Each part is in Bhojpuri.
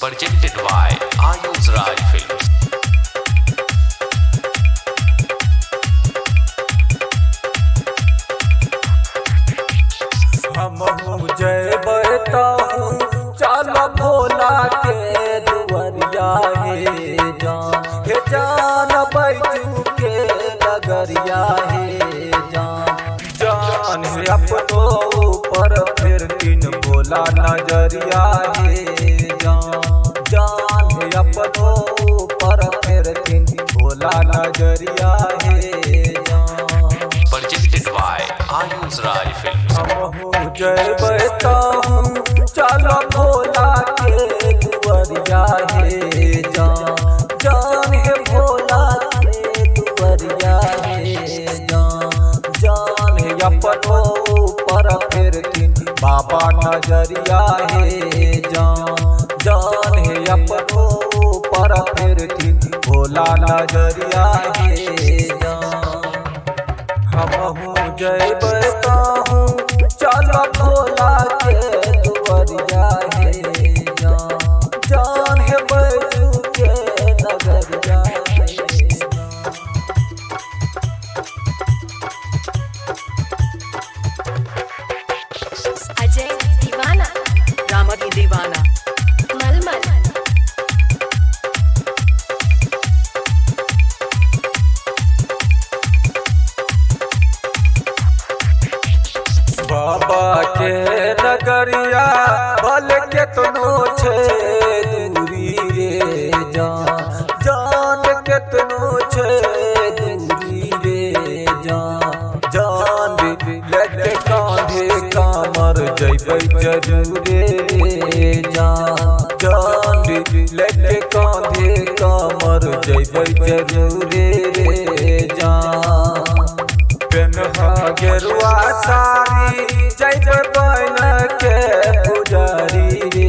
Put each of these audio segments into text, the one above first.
presented by Ayush Raj Films. हम जय बता हूँ चल भोला के दुवरिया हे जान बैजू के नगरिया हे जान है अपनो ऊपर फिर दिन भोला नजरिया हे जान है अपनो ऊपर फिर दिन भोला नजरिया हे Presented by Ayush Raj Films. हम जय बता हूँ चल भोला के दुवरिया हे जान है भोला के दुवरिया हे जान है अपनो ऊपर फिर दिन बाबा नजरिया हे जान है अपनो ऊपर फिर दिन भोला नजरिया हे हम जय बता हूँ चल भोला के दुवरिया हे जान है बैजू के नगरिया हे अजय दीवाना रामकी दीवाना मलमल बाबा के नगरिया भल केतनो छे दूरी रे जान केतनो छे दूरी रे जान लेके कांधे कामर जइबै जरूरे रे जान लेके कांधे कामर जइबै जरूरे रे पेनहा गेरुआ साड़ी जइबै बन के पुजारी रे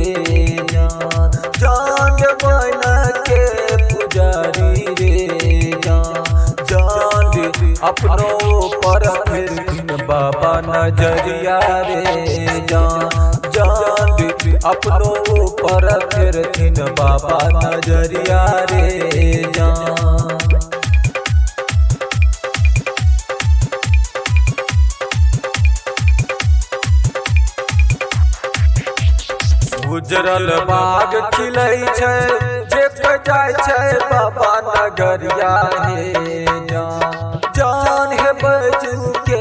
जान बन के पुजारी रे जान अपनो पर फिर बाबा नजरिया रे जान अपनो पर फिर बाबा नजरिया रे उजरल बाग खिलै छै जे जाय छै बाबा नगरिया हे जान है बैजू के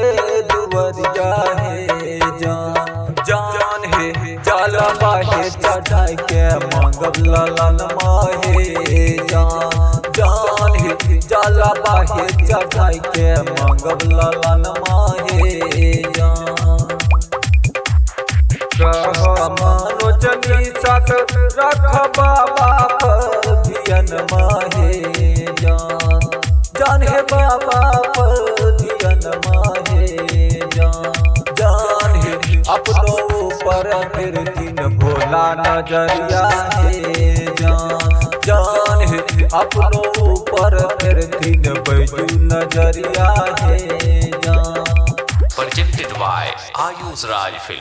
दुवरिया हे जान है जाला बाहे चढ़ाई के मांगब ललन माहे जान है जाला बाहे चढ़ाई के मांगब ललन माहे मनोजनी साथ रख बाबा पर धियन माहे जान है बाबा पर धियन माहे जान है अपनो ऊपर फिर दिन भोला नजरिया हे जान है अपनो ऊपर फिर दिन बैजू नजरिया हे Presented by Ayush Raj Films.